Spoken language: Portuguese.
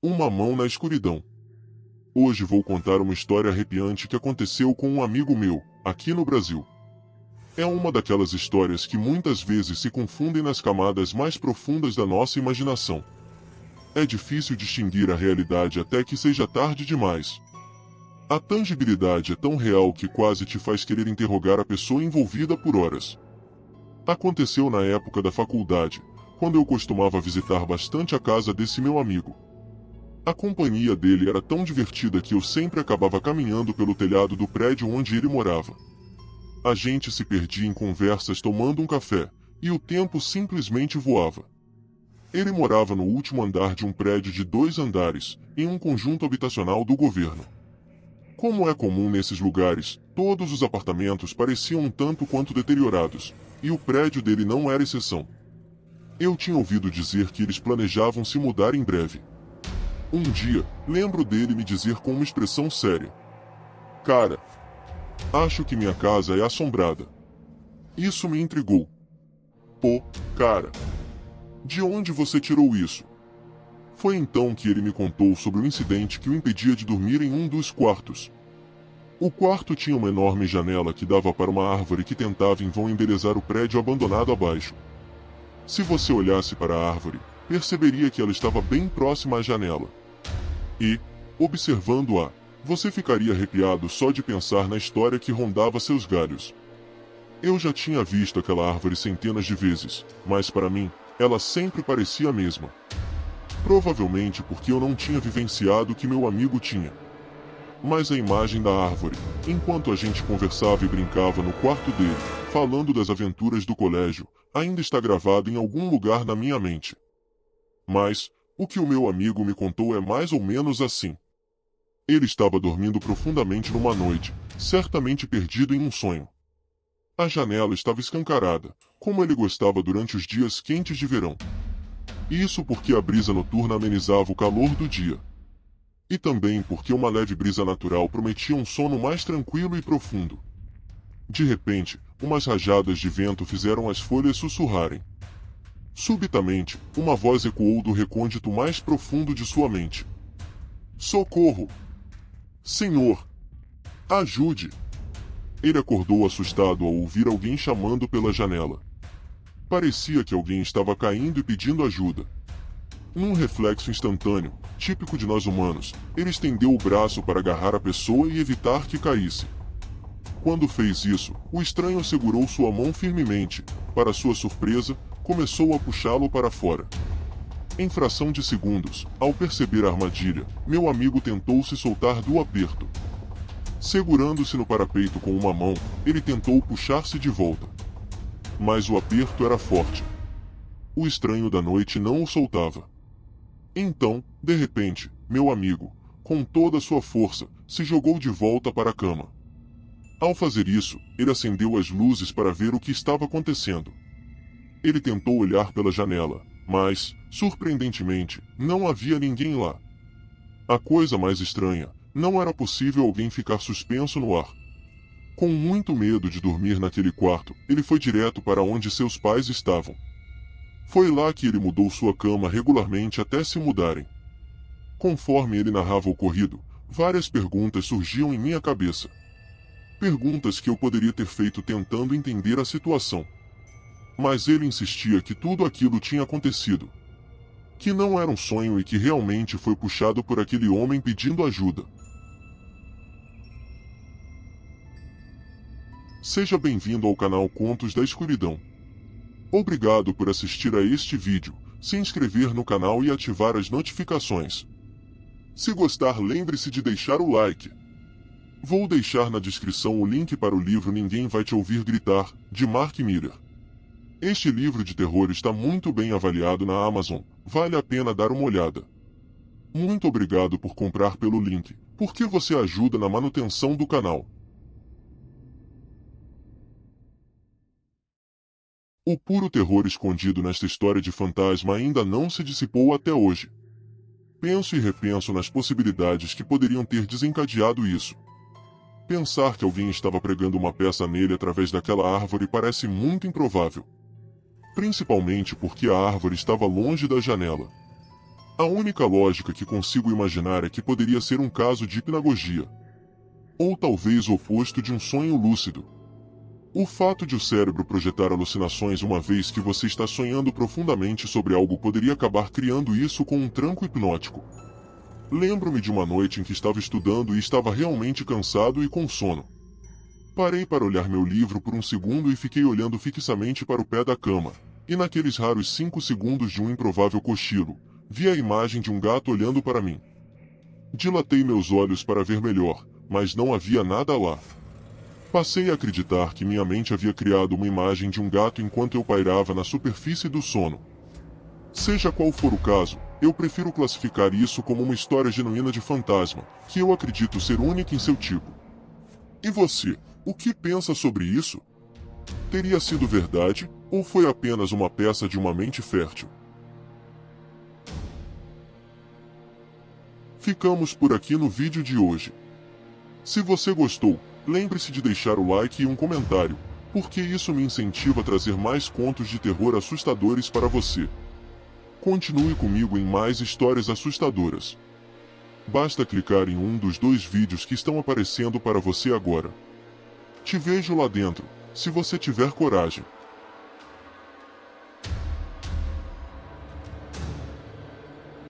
Uma mão na escuridão. Hoje vou contar uma história arrepiante que aconteceu com um amigo meu, aqui no Brasil. É uma daquelas histórias que muitas vezes se confundem nas camadas mais profundas da nossa imaginação. É difícil distinguir a realidade até que seja tarde demais. A tangibilidade é tão real que quase te faz querer interrogar a pessoa envolvida por horas. Aconteceu na época da faculdade, quando eu costumava visitar bastante a casa desse meu amigo. A companhia dele era tão divertida que eu sempre acabava caminhando pelo telhado do prédio onde ele morava. A gente se perdia em conversas tomando um café, e o tempo simplesmente voava. Ele morava no último andar de um prédio de 2 andares, em um conjunto habitacional do governo. Como é comum nesses lugares, todos os apartamentos pareciam um tanto quanto deteriorados, e o prédio dele não era exceção. Eu tinha ouvido dizer que eles planejavam se mudar em breve. Um dia, lembro dele me dizer com uma expressão séria: "Cara, acho que minha casa é assombrada." Isso me intrigou. "Pô, cara, de onde você tirou isso?" Foi então que ele me contou sobre o incidente que o impedia de dormir em um dos quartos. O quarto tinha uma enorme janela que dava para uma árvore que tentava em vão embelezar o prédio abandonado abaixo. Se você olhasse para a árvore, perceberia que ela estava bem próxima à janela. E, observando-a, você ficaria arrepiado só de pensar na história que rondava seus galhos. Eu já tinha visto aquela árvore centenas de vezes, mas para mim, ela sempre parecia a mesma. Provavelmente porque eu não tinha vivenciado o que meu amigo tinha. Mas a imagem da árvore, enquanto a gente conversava e brincava no quarto dele, falando das aventuras do colégio, ainda está gravada em algum lugar na minha mente. Mas, o que o meu amigo me contou é mais ou menos assim. Ele estava dormindo profundamente numa noite, certamente perdido em um sonho. A janela estava escancarada, como ele gostava durante os dias quentes de verão. Isso porque a brisa noturna amenizava o calor do dia. E também porque uma leve brisa natural prometia um sono mais tranquilo e profundo. De repente, umas rajadas de vento fizeram as folhas sussurrarem. Subitamente, uma voz ecoou do recôndito mais profundo de sua mente: "Socorro! Senhor! Ajude!" Ele acordou assustado ao ouvir alguém chamando pela janela. Parecia que alguém estava caindo e pedindo ajuda. Num reflexo instantâneo, típico de nós humanos, ele estendeu o braço para agarrar a pessoa e evitar que caísse. Quando fez isso, o estranho segurou sua mão firmemente. Para sua surpresa, começou a puxá-lo para fora. Em fração de segundos, ao perceber a armadilha, meu amigo tentou se soltar do aperto. Segurando-se no parapeito com uma mão, ele tentou puxar-se de volta. Mas o aperto era forte. O estranho da noite não o soltava. Então, de repente, meu amigo, com toda a sua força, se jogou de volta para a cama. Ao fazer isso, ele acendeu as luzes para ver o que estava acontecendo. Ele tentou olhar pela janela, mas, surpreendentemente, não havia ninguém lá. A coisa mais estranha, não era possível alguém ficar suspenso no ar. Com muito medo de dormir naquele quarto, ele foi direto para onde seus pais estavam. Foi lá que ele mudou sua cama regularmente até se mudarem. Conforme ele narrava o ocorrido, várias perguntas surgiam em minha cabeça. Perguntas que eu poderia ter feito tentando entender a situação. Mas ele insistia que tudo aquilo tinha acontecido. Que não era um sonho e que realmente foi puxado por aquele homem pedindo ajuda. Seja bem-vindo ao canal Contos da Escuridão. Obrigado por assistir a este vídeo, se inscrever no canal e ativar as notificações. Se gostar, lembre-se de deixar o like. Vou deixar na descrição o link para o livro Ninguém Vai Te Ouvir Gritar, de Mark Miller. Este livro de terror está muito bem avaliado na Amazon, vale a pena dar uma olhada. Muito obrigado por comprar pelo link, porque você ajuda na manutenção do canal. O puro terror escondido nesta história de fantasma ainda não se dissipou até hoje. Penso e repenso nas possibilidades que poderiam ter desencadeado isso. Pensar que alguém estava pregando uma peça nele através daquela árvore parece muito improvável. Principalmente porque a árvore estava longe da janela. A única lógica que consigo imaginar é que poderia ser um caso de hipnagogia. Ou talvez o oposto de um sonho lúcido. O fato de o cérebro projetar alucinações uma vez que você está sonhando profundamente sobre algo poderia acabar criando isso com um tranco hipnótico. Lembro-me de uma noite em que estava estudando e estava realmente cansado e com sono. Parei para olhar meu livro por um segundo e fiquei olhando fixamente para o pé da cama, e naqueles raros 5 segundos de um improvável cochilo, vi a imagem de um gato olhando para mim. Dilatei meus olhos para ver melhor, mas não havia nada lá. Passei a acreditar que minha mente havia criado uma imagem de um gato enquanto eu pairava na superfície do sono. Seja qual for o caso, eu prefiro classificar isso como uma história genuína de fantasma, que eu acredito ser única em seu tipo. E você, o que pensa sobre isso? Teria sido verdade, ou foi apenas uma peça de uma mente fértil? Ficamos por aqui no vídeo de hoje. Se você gostou, lembre-se de deixar o like e um comentário, porque isso me incentiva a trazer mais contos de terror assustadores para você. Continue comigo em mais histórias assustadoras. Basta clicar em um dos 2 vídeos que estão aparecendo para você agora. Te vejo lá dentro, se você tiver coragem.